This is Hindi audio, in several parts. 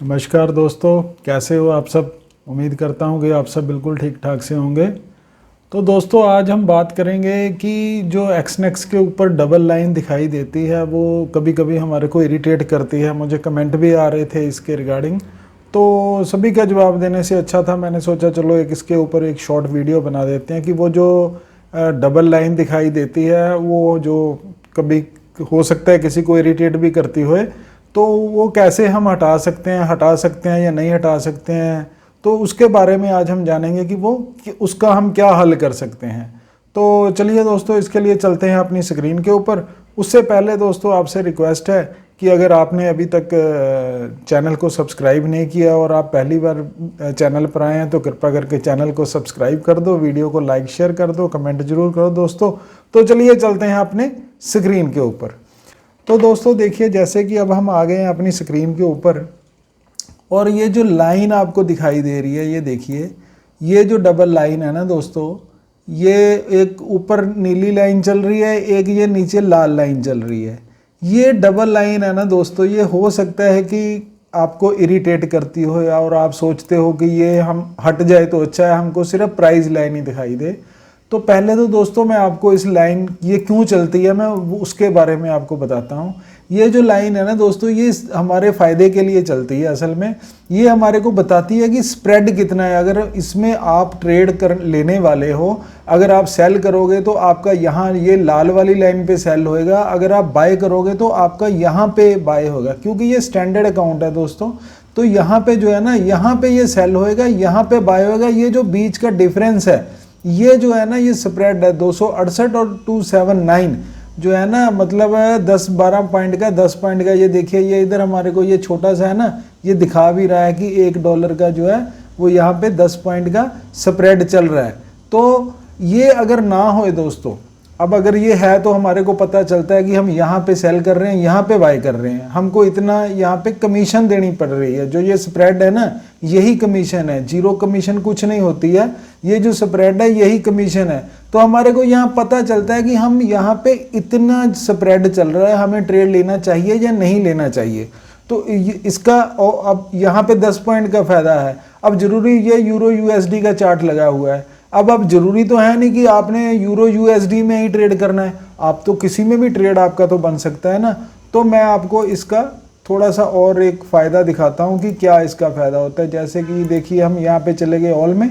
नमस्कार दोस्तों, कैसे हो आप सब। उम्मीद करता हूँ कि आप सब बिल्कुल ठीक ठाक से होंगे। तो दोस्तों आज हम बात करेंगे कि जो एक्सनेक्स के ऊपर डबल लाइन दिखाई देती है वो कभी कभी हमारे को इरिटेट करती है। मुझे कमेंट भी आ रहे थे इसके रिगार्डिंग, तो सभी का जवाब देने से अच्छा था मैंने सोचा चलो इसके ऊपर एक शॉर्ट वीडियो बना देते हैं कि वो जो डबल लाइन दिखाई देती है वो जो कभी हो सकता है किसी को इरिटेट भी करती होए, तो वो कैसे हम हटा सकते हैं या नहीं हटा सकते हैं। तो उसके बारे में आज हम जानेंगे कि उसका हम क्या हल कर सकते हैं। तो चलिए दोस्तों इसके लिए चलते हैं अपनी स्क्रीन के ऊपर। उससे पहले दोस्तों आपसे रिक्वेस्ट है कि अगर आपने अभी तक चैनल को सब्सक्राइब नहीं किया और आप पहली बार चैनल पर आए हैं तो कृपया करके चैनल को सब्सक्राइब कर दो, वीडियो को लाइक शेयर कर दो, कमेंट जरूर करो दोस्तों। तो चलिए चलते हैं अपने स्क्रीन के ऊपर। तो दोस्तों देखिए जैसे कि अब हम आ गए हैं अपनी स्क्रीन के ऊपर और ये जो लाइन आपको दिखाई दे रही है, ये देखिए ये जो डबल लाइन है ना दोस्तों, ये एक ऊपर नीली लाइन चल रही है, एक ये नीचे लाल लाइन चल रही है। ये डबल लाइन है ना दोस्तों, ये हो सकता है कि आपको इरिटेट करती हो और आप सोचते हो कि ये हम हट जाए तो अच्छा है, हमको सिर्फ प्राइस लाइन ही दिखाई दे। तो पहले तो दोस्तों मैं आपको इस लाइन ये क्यों चलती है मैं उसके बारे में आपको बताता हूँ। ये जो लाइन है ना दोस्तों, ये हमारे फ़ायदे के लिए चलती है। असल में ये हमारे को बताती है कि स्प्रेड कितना है। अगर इसमें आप ट्रेड कर लेने वाले हो, अगर आप सेल करोगे तो आपका यहाँ ये लाल वाली लाइन पे सेल होएगा, अगर आप बाय करोगे तो आपका यहाँ पे बाय होगा, क्योंकि ये स्टैंडर्ड अकाउंट है दोस्तों। तो यहाँ पे जो है ना, यहाँ पे ये सेल होएगा, यहाँ पे बाय होएगा। ये जो बीच का डिफरेंस है ये जो है ना, ये स्प्रेड है 268 और 279 जो है ना, मतलब 10-12 पॉइंट का 10 पॉइंट का। ये देखिए ये इधर हमारे को ये छोटा सा है ना, ये दिखा भी रहा है कि $1 का जो है वो यहाँ पे 10 पॉइंट का स्प्रेड चल रहा है। तो ये अगर ना हो दोस्तों, अब अगर ये है तो हमारे को पता चलता है कि हम यहाँ पे सेल कर रहे हैं, यहाँ पे बाय कर रहे हैं, हमको इतना यहाँ पे कमीशन देनी पड़ रही है। जो ये स्प्रेड है ना, यही कमीशन है, जीरो कमीशन कुछ नहीं होती है। ये जो स्प्रेड है यही कमीशन है। तो हमारे को यहाँ पता चलता है कि हम यहाँ पे इतना स्प्रेड चल रहा है, हमें ट्रेड लेना चाहिए या नहीं लेना चाहिए। तो इसका अब यहाँ पे 10 पॉइंट का फायदा है। अब जरूरी ये यूरो यूएसडी का चार्ट लगा हुआ है। अब जरूरी तो है नहीं कि आपने यूरो यूएसडी में ही ट्रेड करना है, आप तो किसी में भी ट्रेड आपका तो बन सकता है ना। तो मैं आपको इसका थोड़ा सा और एक फ़ायदा दिखाता हूँ कि क्या इसका फ़ायदा होता है। जैसे कि देखिए हम यहाँ पे चले गए ऑल में।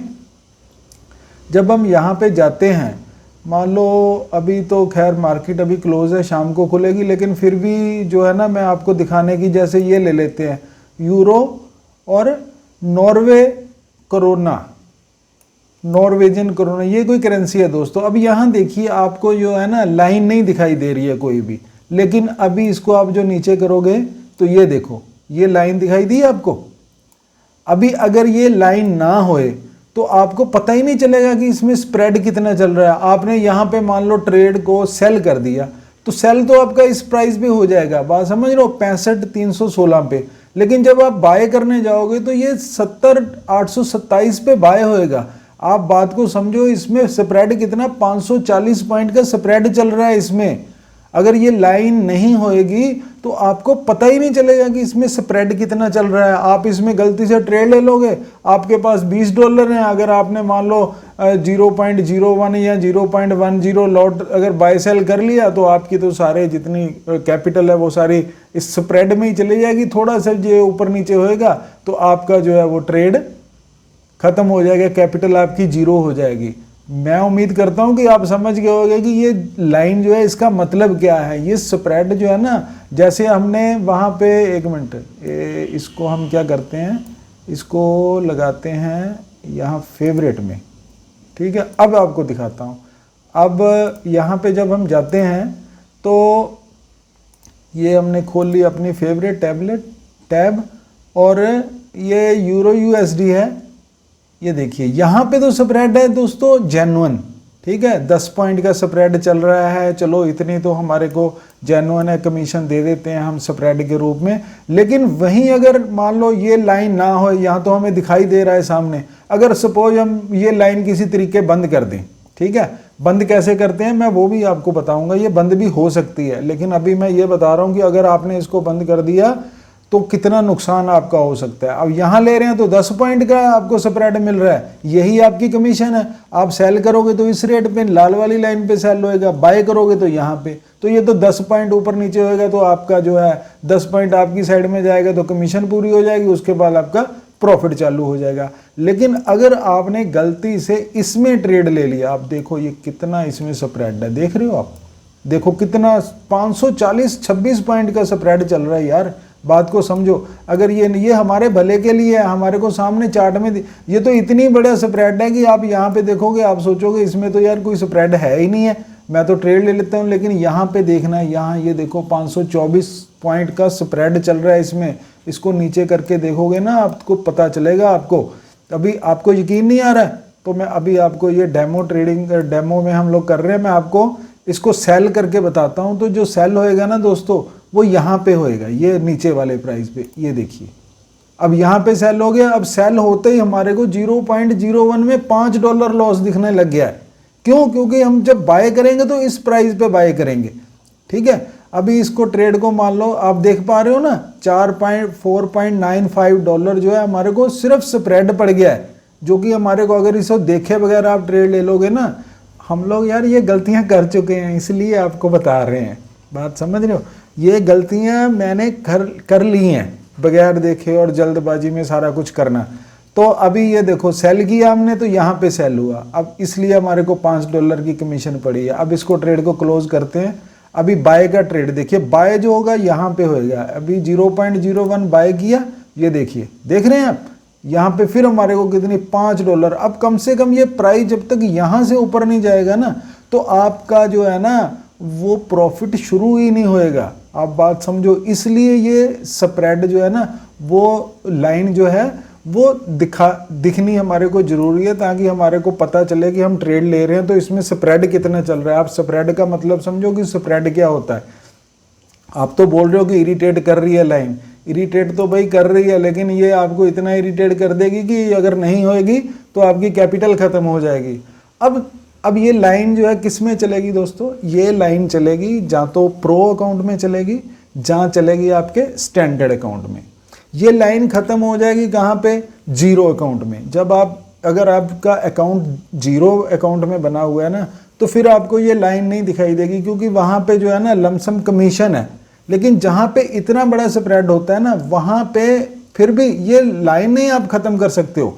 जब हम यहाँ पे जाते हैं, मान लो अभी तो खैर मार्केट अभी क्लोज है, शाम को खुलेगी, लेकिन फिर भी जो है ना मैं आपको दिखाने की, जैसे ये ले लेते हैं यूरो और नॉर्वे करोना, नॉर्वेजियन करोना, ये कोई करेंसी है दोस्तों। अब यहाँ देखिए आपको जो है ना लाइन नहीं दिखाई दे रही है कोई भी, लेकिन अभी इसको आप जो नीचे करोगे तो ये देखो ये लाइन दिखाई दी आपको। अभी अगर ये लाइन ना होए तो आपको पता ही नहीं चलेगा कि इसमें स्प्रेड कितना चल रहा है। आपने यहाँ पे मान लो ट्रेड को सेल कर दिया तो सेल तो आपका इस प्राइस पे हो जाएगा, बात समझ लो 65,316 पे। लेकिन जब आप बाय करने जाओगे तो ये 70,827 पे बाय होएगा। आप बात को समझो, इसमें स्प्रेड कितना 540 पॉइंट का स्प्रेड चल रहा है इसमें। अगर ये लाइन नहीं होएगी तो आपको पता ही नहीं चलेगा कि इसमें स्प्रेड कितना चल रहा है। आप इसमें गलती से ट्रेड ले लोगे, आपके पास $20 हैं, अगर आपने मान लो 0.01 या 0.10 लॉट अगर बाय सेल कर लिया तो आपकी तो सारे जितनी कैपिटल है वो सारी इस स्प्रेड में ही चली जाएगी। थोड़ा सा जो ऊपर नीचे होएगा तो आपका जो है वो ट्रेड खत्म हो जाएगा, कैपिटल आपकी जीरो हो जाएगी। मैं उम्मीद करता हूं कि आप समझ गए होंगे कि ये लाइन जो है इसका मतलब क्या है। ये स्प्रेड जो है ना, जैसे हमने वहां पे, एक मिनट, इसको हम क्या करते हैं, इसको लगाते हैं यहाँ फेवरेट में, ठीक है। अब आपको दिखाता हूँ। अब यहाँ पे जब हम जाते हैं तो ये हमने खोल ली अपनी फेवरेट टैब और ये यूरो यूएसडी है। ये देखिए यहाँ पे तो स्प्रेड है दोस्तों जेन्युइन, ठीक है, 10 पॉइंट का स्प्रेड चल रहा है। चलो इतनी तो हमारे को जेन्युइन है, कमीशन दे देते हैं हम स्प्रेड के रूप में। लेकिन वहीं अगर मान लो ये लाइन ना हो, यहाँ तो हमें दिखाई दे रहा है सामने, अगर सपोज हम ये लाइन किसी तरीके बंद कर दें, ठीक है, बंद कैसे करते हैं मैं वो भी आपको बताऊंगा। ये बंद भी हो सकती है, लेकिन अभी मैं ये बता रहा हूँ कि अगर आपने इसको बंद कर दिया तो कितना नुकसान आपका हो सकता है। अब यहाँ ले रहे हैं तो 10 पॉइंट का आपको स्प्रेड मिल रहा है, यही आपकी कमीशन है। आप सेल करोगे तो इस रेट पे लाल वाली लाइन पे सेल होएगा, बाय करोगे तो यहाँ पे, तो ये तो 10 पॉइंट ऊपर नीचे होएगा तो आपका जो है 10 पॉइंट आपकी साइड में जाएगा तो कमीशन पूरी हो जाएगी, उसके बाद आपका प्रॉफिट चालू हो जाएगा। लेकिन अगर आपने गलती से इसमें ट्रेड ले लिया, आप देखो ये कितना इसमें स्प्रेड है, देख रहे हो आप, देखो कितना 540-26 पॉइंट का स्प्रेड चल रहा है यार। बात को समझो, अगर ये हमारे भले के लिए है, हमारे को सामने चार्ट में ये तो इतनी बड़ा स्प्रेड है कि आप यहाँ पे देखोगे आप सोचोगे इसमें तो यार कोई स्प्रेड है ही नहीं है, मैं तो ट्रेड ले लेता हूँ। लेकिन यहाँ पे देखना है, यहाँ ये देखो 524 पॉइंट का स्प्रेड चल रहा है इसमें। इसको नीचे करके देखोगे ना आपको पता चलेगा। आपको अभी आपको यकीन नहीं आ रहा है तो मैं अभी आपको ये डेमो में हम लोग कर रहे हैं, मैं आपको इसको सेल करके बताता हूं। तो जो सेल होएगा ना दोस्तों वो यहाँ पे होएगा, ये नीचे वाले प्राइस पे, ये देखिए अब यहाँ पे सेल हो गया। अब सेल होते ही हमारे को 0.01 में $5 लॉस दिखने लग गया है। क्यों? क्योंकि हम जब बाय करेंगे तो इस प्राइस पे बाय करेंगे, ठीक है। अभी इसको ट्रेड को मान लो, आप देख पा रहे हो ना, $4.95 जो है हमारे को सिर्फ स्प्रेड पड़ गया है, जो कि हमारे को अगर इसको देखे बगैर आप ट्रेड ले लोगे ना, हम लोग यार ये गलतियां कर चुके हैं इसलिए आपको बता रहे हैं, बात समझ रहे हो। ये गलतियां मैंने कर ली हैं बगैर देखे और जल्दबाजी में सारा कुछ करना। तो अभी ये देखो सेल किया हमने तो यहाँ पे सेल हुआ, अब इसलिए हमारे को $5 की कमीशन पड़ी है। अब इसको ट्रेड को क्लोज करते हैं। अभी बाय का ट्रेड देखिए, बाय जो होगा यहाँ पे होएगा। अभी 0.01 बाय किया, ये देखिए, देख रहे हैं आप, यहाँ पे फिर हमारे को कितनी $5। अब कम से कम ये प्राइस जब तक यहाँ से ऊपर नहीं जाएगा ना तो आपका जो है ना वो प्रॉफिट शुरू ही नहीं होएगा, आप बात समझो। इसलिए ये स्प्रेड जो है ना वो लाइन जो है वो दिखनी हमारे को जरूरी है, ताकि हमारे को पता चले कि हम ट्रेड ले रहे हैं तो इसमें स्प्रेड कितना चल रहा है। आप स्प्रेड का मतलब समझो कि स्प्रेड क्या होता है। आप तो बोल रहे हो कि इरिटेट कर रही है लाइन, इरिटेट तो भाई कर रही है, लेकिन ये आपको इतना इरिटेट कर देगी कि अगर नहीं होएगी तो आपकी कैपिटल खत्म हो जाएगी। अब ये लाइन जो है किस में चलेगी दोस्तों? ये लाइन चलेगी या तो प्रो अकाउंट में चलेगी, जहाँ चलेगी आपके स्टैंडर्ड अकाउंट में। ये लाइन खत्म हो जाएगी कहाँ पे? जीरो अकाउंट में। जब अगर आपका अकाउंट जीरो अकाउंट में बना हुआ है ना तो फिर आपको ये लाइन नहीं दिखाई देगी, क्योंकि वहाँ पे जो है ना लमसम कमीशन है। लेकिन जहाँ पे इतना बड़ा स्प्रेड होता है ना वहाँ पे फिर भी ये लाइन नहीं आप खत्म कर सकते हो।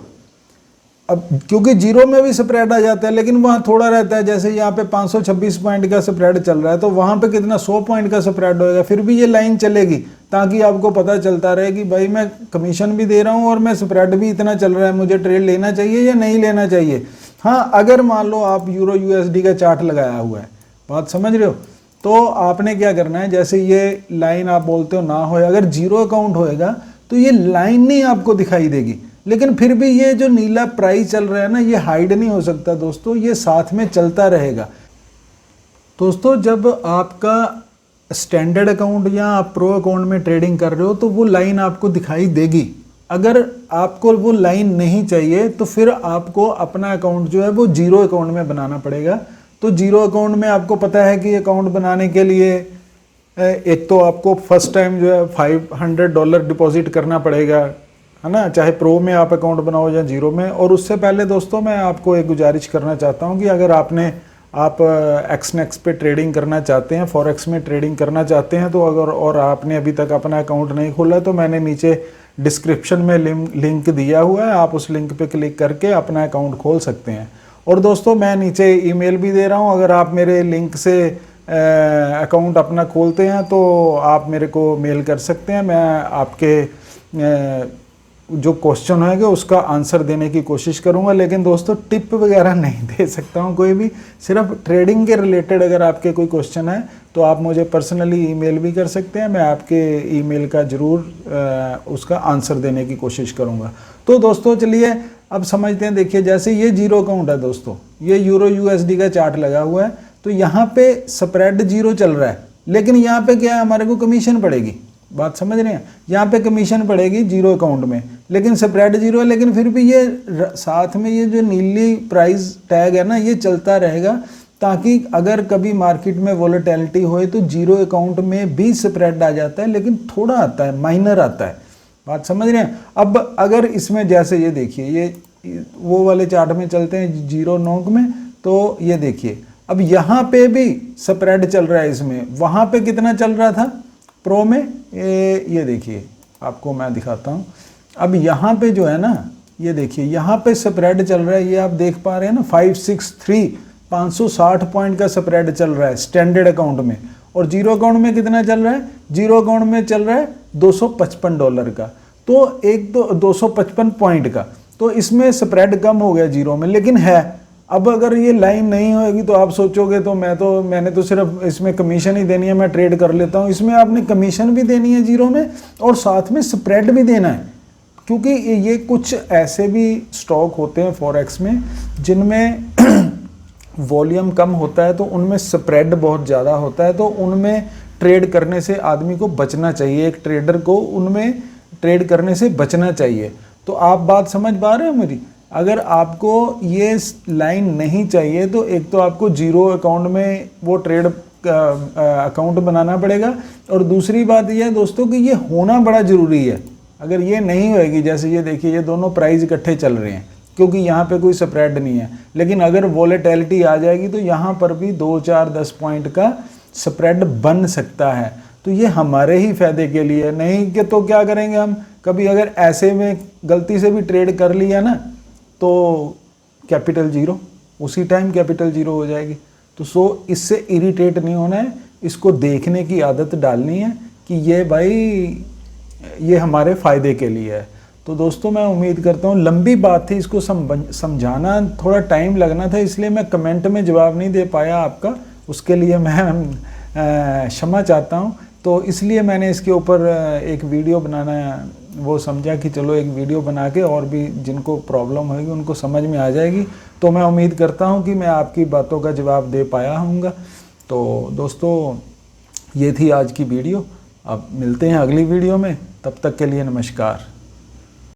अब क्योंकि जीरो में भी स्प्रेड आ जाता है, लेकिन वहाँ थोड़ा रहता है। जैसे यहाँ पे 526 पॉइंट का स्प्रेड चल रहा है तो वहाँ पे कितना 100 पॉइंट का स्प्रेड होएगा, फिर भी ये लाइन चलेगी, ताकि आपको पता चलता रहे कि भाई मैं कमीशन भी दे रहा हूँ और मैं स्प्रेड भी इतना चल रहा है, मुझे ट्रेड लेना चाहिए या नहीं लेना चाहिए। हाँ, अगर मान लो आप यूरो USD का चार्ट लगाया हुआ है, बात समझ रहे हो, तो आपने क्या करना है, जैसे ये लाइन आप बोलते हो ना हो, अगर जीरो अकाउंट होएगा तो ये लाइन नहीं आपको दिखाई देगी, लेकिन फिर भी ये जो नीला प्राइस चल रहा है ना ये हाइड नहीं हो सकता दोस्तों, ये साथ में चलता रहेगा। दोस्तों जब आपका स्टैंडर्ड अकाउंट या आप प्रो अकाउंट में ट्रेडिंग कर रहे हो तो वो लाइन आपको दिखाई देगी। अगर आपको वो लाइन नहीं चाहिए तो फिर आपको अपना अकाउंट जो है वो जीरो अकाउंट में बनाना पड़ेगा। तो जीरो अकाउंट में आपको पता है कि अकाउंट बनाने के लिए एक तो आपको फर्स्ट टाइम जो है $500 डिपॉजिट करना पड़ेगा, है ना, चाहे प्रो में आप अकाउंट बनाओ या जीरो में। और उससे पहले दोस्तों मैं आपको एक गुजारिश करना चाहता हूं कि अगर आप एक्सनेक्स पे ट्रेडिंग करना चाहते हैं, फॉरेक्स में ट्रेडिंग करना चाहते हैं, तो अगर और आपने अभी तक अपना अकाउंट नहीं खोला तो मैंने नीचे डिस्क्रिप्शन में लिंक दिया हुआ है, आप उस लिंक पे क्लिक करके अपना अकाउंट खोल सकते हैं। और दोस्तों मैं नीचे ईमेल भी दे रहा हूँ, अगर आप मेरे लिंक से अकाउंट अपना खोलते हैं तो आप मेरे को मेल कर सकते हैं, मैं आपके जो क्वेश्चन होंगे उसका आंसर देने की कोशिश करूंगा। लेकिन दोस्तों टिप वगैरह नहीं दे सकता हूं कोई भी, सिर्फ ट्रेडिंग के रिलेटेड अगर आपके कोई क्वेश्चन है तो आप मुझे पर्सनली ईमेल भी कर सकते हैं, मैं आपके ईमेल का ज़रूर उसका आंसर देने की कोशिश करूंगा। तो दोस्तों चलिए अब समझते हैं। देखिए जैसे ये जीरो अकाउंट है दोस्तों, ये यूरो USD का चार्ट लगा हुआ है, तो यहाँ पे स्प्रेड जीरो चल रहा है, लेकिन यहाँ पे क्या है, हमारे को कमीशन पड़ेगी, बात समझ रहे हैं, यहाँ पे कमीशन पड़ेगी जीरो अकाउंट में, लेकिन स्प्रेड जीरो है। लेकिन फिर भी ये साथ में ये जो नीली प्राइस टैग है ना ये चलता रहेगा, ताकि अगर कभी मार्केट में वोलेटिलिटी होए तो जीरो अकाउंट में भी स्प्रेड आ जाता है, लेकिन थोड़ा आता है, माइनर आता है। बात समझ रहे हैं। अब अगर इसमें जैसे ये देखिए, ये वो वाले चार्ट में चलते हैं जीरो नोक में, तो ये देखिए अब यहाँ पे भी स्प्रेड चल रहा है इसमें, वहाँ पे कितना चल रहा था प्रो में, ये देखिए आपको मैं दिखाता हूँ। अब यहाँ पे जो है ना, ये देखिए यहाँ पे स्प्रेड चल रहा है, ये आप देख पा रहे हैं ना 563, 560 पॉइंट का स्प्रेड चल रहा है स्टैंडर्ड अकाउंट में। और जीरो अकाउंट में कितना चल रहा है, जीरो अकाउंट में चल रहा है $255 का, तो एक तो 255 पॉइंट का, तो इसमें स्प्रेड कम हो गया जीरो में, लेकिन है। अब अगर ये लाइन नहीं होगी तो आप सोचोगे तो मैंने तो सिर्फ इसमें कमीशन ही देनी है, मैं ट्रेड कर लेता हूँ। इसमें आपने कमीशन भी देनी है जीरो में और साथ में स्प्रेड भी देना है, क्योंकि ये कुछ ऐसे भी स्टॉक होते हैं फॉरेक्स में जिनमें वॉल्यूम कम होता है, तो उनमें स्प्रेड बहुत ज़्यादा होता है, तो उनमें ट्रेड करने से आदमी को बचना चाहिए, एक ट्रेडर को उनमें ट्रेड करने से बचना चाहिए। तो आप बात समझ पा रहे हो मेरी। अगर आपको ये लाइन नहीं चाहिए तो एक तो आपको जीरो अकाउंट में वो ट्रेड अकाउंट बनाना पड़ेगा, और दूसरी बात यह है दोस्तों कि ये होना बड़ा ज़रूरी है। अगर ये नहीं होएगी, जैसे ये देखिए ये दोनों प्राइस इकट्ठे चल रहे हैं क्योंकि यहाँ पे कोई स्प्रेड नहीं है, लेकिन अगर वोलेटिलिटी आ जाएगी तो यहाँ पर भी 2, 4, 10 पॉइंट का स्प्रेड बन सकता है। तो ये हमारे ही फायदे के लिए नहीं कि तो क्या करेंगे हम, कभी अगर ऐसे में गलती से भी ट्रेड कर लिया ना तो कैपिटल जीरो, उसी टाइम कैपिटल जीरो हो जाएगी। तो इससे इरिटेट नहीं होना है, इसको देखने की आदत डालनी है कि ये भाई ये हमारे फ़ायदे के लिए है। तो दोस्तों मैं उम्मीद करता हूँ, लंबी बात थी, इसको समझाना थोड़ा टाइम लगना था, इसलिए मैं कमेंट में जवाब नहीं दे पाया आपका, उसके लिए मैं क्षमा चाहता हूँ। तो इसलिए मैंने इसके ऊपर एक वीडियो बनाना वो समझा कि चलो एक वीडियो बना के और भी जिनको प्रॉब्लम होगी उनको समझ में आ जाएगी। तो मैं उम्मीद करता हूँ कि मैं आपकी बातों का जवाब दे पाया हूँगा। तो दोस्तों ये थी आज की वीडियो, अब मिलते हैं अगली वीडियो में, तब तक के लिए नमस्कार।